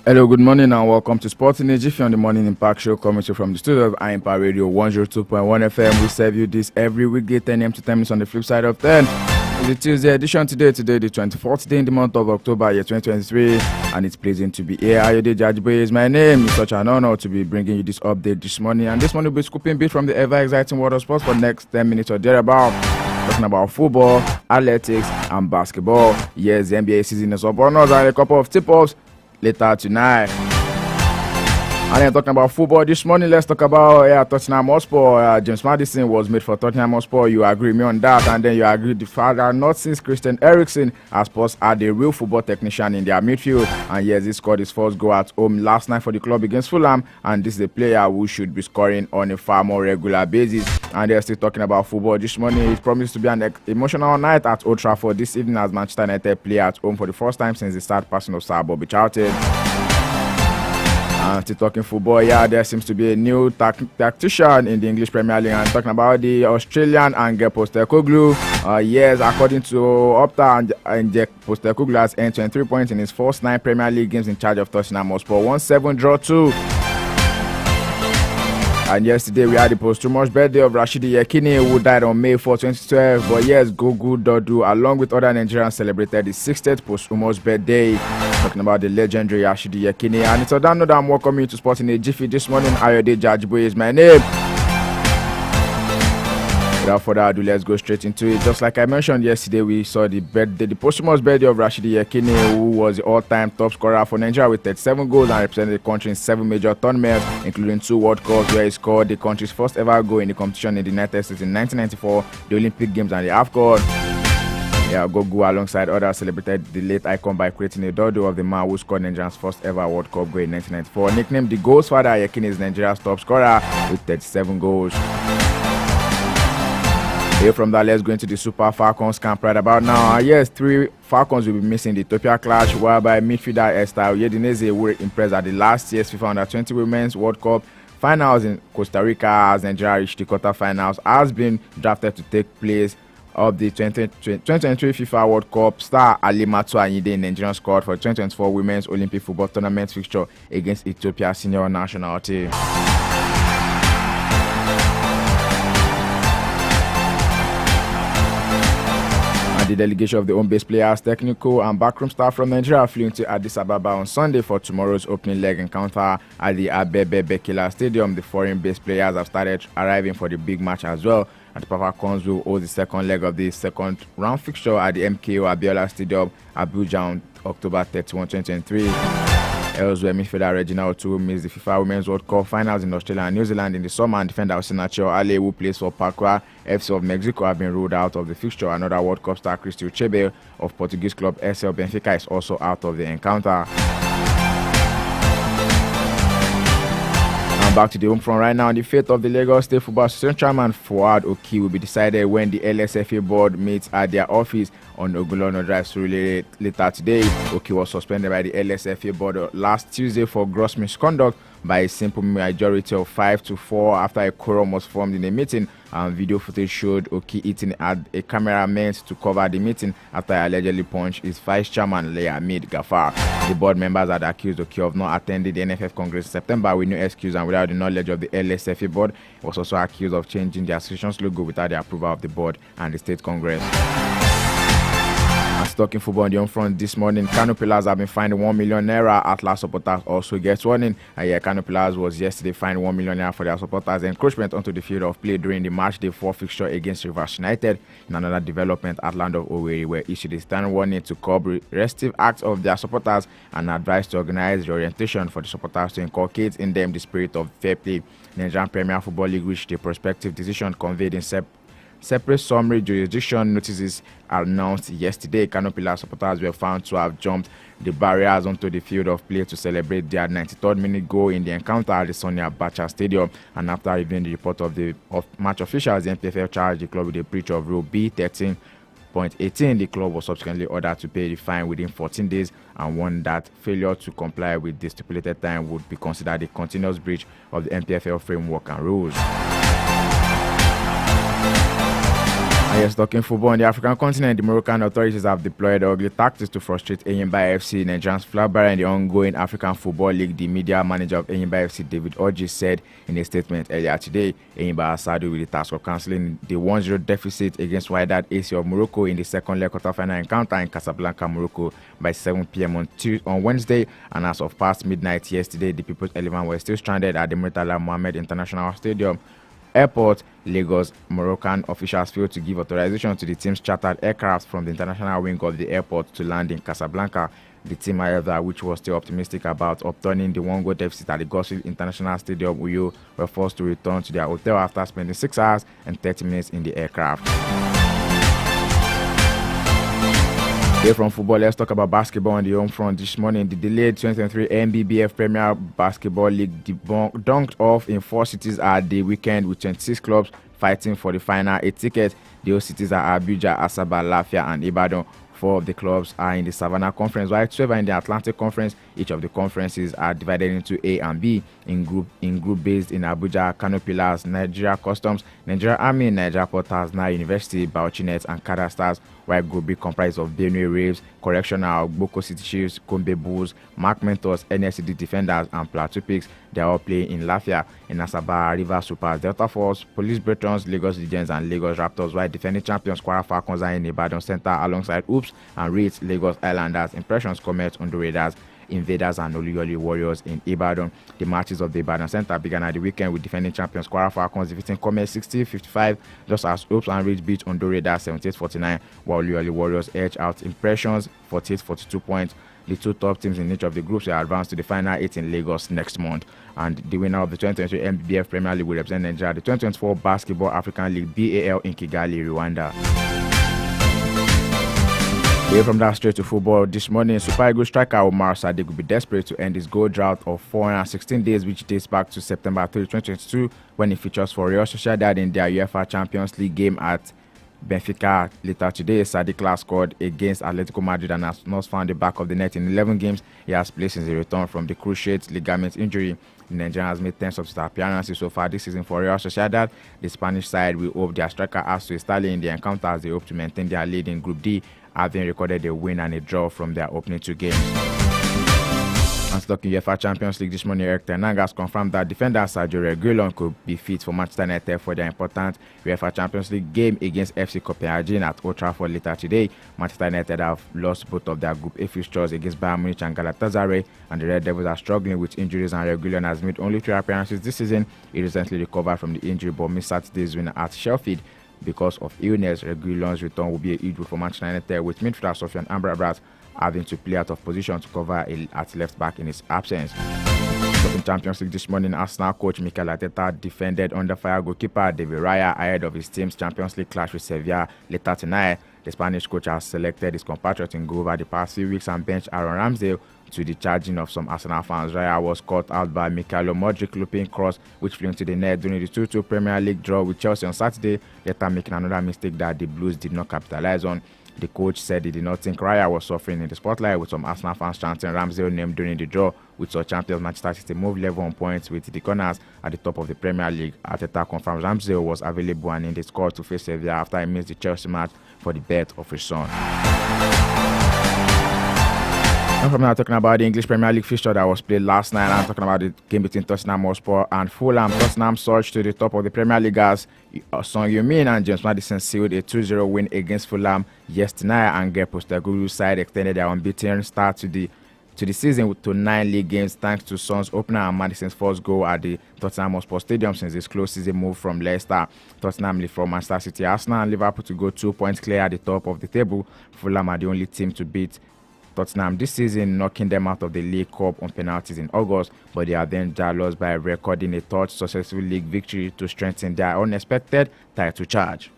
Hello, good morning, and welcome to Sports In A Jiffy on the Morning Impact Show, coming to you from the studio of Impact Radio 102.1 FM. We serve you this every weekday, 10 a.m. to 10 minutes on the flip side of 10. It's the Tuesday edition today, the 24th day in the month of October, year 2023, and it's pleasing to be here. Ayode Jajiboye is my name. It's such an honor to be bringing you this update this morning, and this morning we'll be scooping bit from the ever-exciting world of sports for the next 10 minutes or thereabout. Talking about football, athletics, and basketball. Yes, the NBA season is up on us, and a couple of tip-offs later tonight. And then talking about football this morning, let's talk about Tottenham Hotspur. James Maddison was made for Tottenham Hotspur. You agree with me on that, and then you agree the fact that not since Christian Eriksen has Spurs had a real football technician in their midfield. And yes, he scored his first goal at home last night for the club against Fulham, and this is a player who should be scoring on a far more regular basis. And they're still talking about football this morning. It promises to be an emotional night at Old Trafford this evening as Manchester United play at home for the first time since the start passing of Sir Bobby Charlton. And still talking football, there seems to be a new tactician in the English Premier League. And talking about the Australian Angel Postecoglou. Yes, according to Opta, Angel Postecoglou has earned 23 points in his first 9 Premier League games in charge of Tottenham Hotspur. 1-7 draw 2. And yesterday we had the posthumous birthday of Rashidi Yekini, who died on May 4, 2012. But yes, Gogu Dodu, along with other Nigerians, celebrated his 60th posthumous birthday. Talking about the legendary Rashidi Yekini. And it's on that note that I'm welcoming you to Sports In A Jiffy this morning. Ayode Jajiboye is my name. Without further ado, let's go straight into it. Just like I mentioned yesterday, we saw the posthumous birthday of Rashidi Yekini, who was the all-time top scorer for Nigeria with 37 goals and represented the country in 7 major tournaments, including 2 World Cups, where he scored the country's first ever goal in the competition in the United States in 1994, the Olympic Games and the AFCON. Gogu, alongside others, celebrated the late icon by creating a dodo of the man who scored Nigeria's first ever World Cup goal in 1994. Nicknamed the Goals Father, Yekini is Nigeria's top scorer with 37 goals. Here from that, let's go into the Super Falcons camp right about now. Yes, 3 Falcons will be missing the Ethiopia clash, whereby midfielder Esther Oyedineze were impressed at the last year's FIFA Under-20 Women's World Cup finals in Costa Rica as Nigeria reached the quarterfinals, has been drafted to take place of the 2023 FIFA World Cup. Star Alimatu Ayinde, Nigerian squad for the 2024 Women's Olympic Football Tournament fixture against Ethiopia's senior national team. The delegation of the home-based players, technical and backroom staff from Nigeria flew into Addis Ababa on Sunday for tomorrow's opening leg encounter at the Abebe Bekila Stadium. The foreign-based players have started arriving for the big match as well. And the Falcons will hold the second leg of the second round fixture at the MKO Abiola Stadium, Abuja on October 31, 2023. Elsewhere, midfielder Regina Otu missed the FIFA Women's World Cup finals in Australia and New Zealand in the summer, and defender Osinachi Ale, who plays for Pacua FC of Mexico, have been ruled out of the fixture. Another World Cup star, Christy Uchebe of Portuguese club SL Benfica, is also out of the encounter. And back to the home front right now. The fate of the Lagos State Football Association chairman Fuad Oki will be decided when the LSFA board meets at their office on Ogulono Drive later today. Oki was suspended by the LSFA board last Tuesday for gross misconduct by a simple majority of 5-4 after a quorum was formed in a meeting. Video footage showed Oki eating at a camera meant to cover the meeting after he allegedly punched his vice chairman, Lehamid Gafar. The board members had accused Oki of not attending the NFF Congress in September with no excuse and without the knowledge of the LSFA board. He was also accused of changing the association's logo without the approval of the board and the state congress. Talking football on the home front this morning, Kano Pillars have been fined 1 million naira. Atlas supporters also get warning. Kano Pillars was yesterday fined 1 million naira for their supporters' encroachment onto the field of play during the match day 4 fixture against Rivers United. In another development, Atlanta of Owerri were issued a stern warning to curb restive acts of their supporters and advised to organize reorientation for the supporters to inculcate in them the spirit of fair play. Nigerian Premier Football League reached a prospective decision conveyed in separate summary jurisdiction notices announced yesterday. Kano Pillars supporters were found to have jumped the barriers onto the field of play to celebrate their 93rd minute goal in the encounter at the Sonny Abacha Stadium. And after reviewing the report of match officials, the NPFL charged the club with a breach of Rule B13.18. The club was subsequently ordered to pay the fine within 14 days and warned that failure to comply with the stipulated time would be considered a continuous breach of the NPFL framework and rules. Yes, talking football on the African continent, the Moroccan authorities have deployed ugly tactics to frustrate Enyimba FC, Nigerian's flag bearer in the ongoing African Football League. The media manager of Enyimba FC, David Orji, said in a statement earlier today, Enyimba has saddled with the task of cancelling the 1-0 deficit against Wydad AC of Morocco in the second leg quarter-final encounter in Casablanca, Morocco by 7 p.m. on Wednesday. And as of past midnight yesterday, the People's 11 were still stranded at the Murtala Mohammed International Stadium Airport, Lagos. Moroccan officials failed to give authorization to the team's chartered aircraft from the international wing of the airport to land in Casablanca. The team, however, which was still optimistic about upturning the 1-goal deficit at the Gossip International Stadium, Uyo, were forced to return to their hotel after spending 6 hours and 30 minutes in the aircraft. Here from football, let's talk about basketball on the home front. This morning, the delayed 2023 NBBF Premier Basketball League dunked off in 4 cities at the weekend, with 26 clubs fighting for the final 8 tickets. The host cities are Abuja, Asaba, Lafia, and Ibadan. 4 of the clubs are in the Savannah Conference, while 12 are in the Atlantic Conference. Each of the conferences are divided into A and B in group based in Abuja, Kano Pillars, Nigeria Customs, Nigeria Army, Nigeria Porters, Nile University, Bauchi Nets, and Kada Stars, while Group B comprises of Benue Raves, Correctional, Boko City Chiefs, Gombe Bulls, Mark Mentors, NSCD Defenders, and Plateau Pigs. They are all playing in Lafia. In Asaba, River Supers, Delta Force, Police Bretons, Lagos Legends, and Lagos Raptors, while defending champions Kwara Falcons are in Ibadan Center alongside Oops and Reeds, Lagos Islanders, Impressions, Comets, Ondo Raiders, Invaders, and Oluyole Warriors in Ibadan. The matches of the Ibadan Center began at the weekend with defending champions Kwara Falcons defeating Comets 60-55, just as Oops and Reeds beat Ondo Raiders 78-49, while Oluyole Warriors edged out Impressions 48-42 points. The 2 top teams in each of the groups will advance to the final 8 in Lagos next month. And the winner of the 2023 NBBF Premier League will represent Nigeria at the 2024 Basketball African League BAL in Kigali, Rwanda. Away from that, straight to football. This morning, Super Eagles striker Omar Sadiq will be desperate to end his goal drought of 416 days, which dates back to September 3, 2022, when he features for Real Sociedad in their UEFA Champions League game at Benfica. Later today, Sadiq last scored against Atletico Madrid and has not found the back of the net in 11 games he has played since he returned from the cruciate ligament injury. The Nigerian has made 10 substitute appearances so far this season for Real Sociedad. The Spanish side will hope their striker has to start in the encounter as they hope to maintain their lead in Group D, having recorded a win and a draw from their opening 2 games. And talking UEFA Champions League this morning, Eric Ten Hag has confirmed that defender Sergio Reguilon could be fit for Manchester United for their important UEFA Champions League game against FC Copenhagen at Old Trafford later today. Manchester United have lost both of their Group A fixtures against Bayern Munich and Galatasaray, and the Red Devils are struggling with injuries, and Reguilon has made only 3 appearances this season. He recently recovered from the injury but missed Saturday's win at Sheffield because of illness. Reguilon's return will be a huge boost for Manchester United, with midfielder Sofian Amrabat having to play out of position to cover at left back in his absence. In Champions League this morning, Arsenal coach Mikel Arteta defended under fire goalkeeper David Raya ahead of his team's Champions League clash with Sevilla later tonight. The Spanish coach has selected his compatriot in goal over the past few weeks and benched Aaron Ramsdale, to the charging of some Arsenal fans. Raya was caught out by Mikhailo Modric looping cross, which flew into the net during the 2-2 Premier League draw with Chelsea on Saturday, later making another mistake that the Blues did not capitalize on. The coach said he did not think Raya was suffering in the spotlight, with some Arsenal fans chanting Ramsdale's name during the draw, which saw champions Manchester City move level on points with the Gunners at the top of the Premier League. Arteta confirmed Ramsdale was available and in the squad to face Sevilla after he missed the Chelsea match for the birth of his son. And from now, talking about the English Premier League fixture that was played last night, I'm talking about the game between Tottenham Hotspur and Fulham. Tottenham surged to the top of the Premier League as Son Heung-min and James Maddison sealed a 2-0 win against Fulham yesterday, and Gerd Postecoglou's side extended their unbeaten start to the season to 9 league games thanks to Son's opener and Maddison's first goal at the Tottenham Hotspur Stadium since his close season move from Leicester. Tottenham lead from Manchester City, Arsenal, and Liverpool to go 2 points clear at the top of the table. Fulham are the only team to beat Tottenham this season, knocking them out of the League Cup on penalties in August, but they are then jealous by recording a third successful league victory to strengthen their unexpected title charge.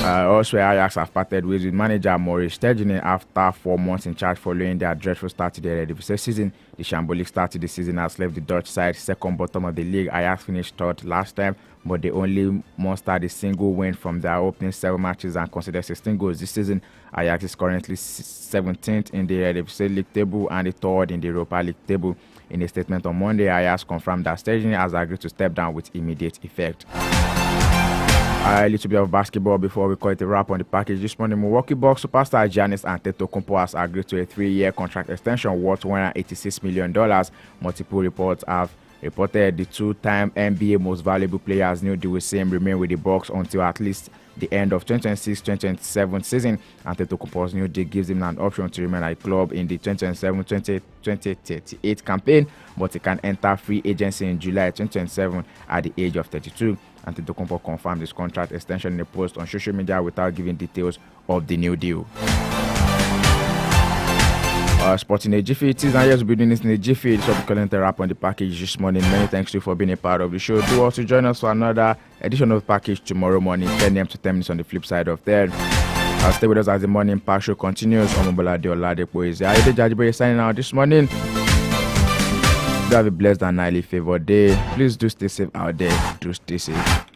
Also, Ajax have parted ways with manager Maurice Stegen after 4 months in charge following their dreadful start to the Eredivisie season. The shambolic start to the season has left the Dutch side second bottom of the league. Ajax finished third last time, but they only mustered a single win from their opening 7 matches and considered 16 goals this season. Ajax is currently 17th in the Eredivisie League table and the 3rd in the Europa League table. In a statement on Monday, Ajax confirmed that Stegen has agreed to step down with immediate effect. A little bit of basketball before we call it a wrap on the package. This morning, Milwaukee Bucks superstar Giannis Antetokounmpo has agreed to a 3-year contract extension worth $186 million. Multiple reports have reported the two-time NBA most valuable player's new deal will see him remain with the Bucks until at least the end of 2026-2027 season. Antetokounmpo's new deal gives him an option to remain at the club in the 2027-2038 campaign, but he can enter free agency in July 2027 at the age of 32. Antetokounmpo confirmed his contract extension in a post on social media without giving details of the new deal. Sporting A Jiffy, it is and yes, we'll be doing this in a Jiffy. This will be calling the wrap on the package this morning. Many thanks to you for being a part of the show. Do also join us for another edition of the package tomorrow morning, 10 a.m. to 10 minutes on the flip side of that. Stay with us as the morning pack show continues. Omobola de Oladepo is here. Ayode Jajiboye signing out this morning. Do have a blessed and highly favored day. Please do stay safe out there. Do stay safe.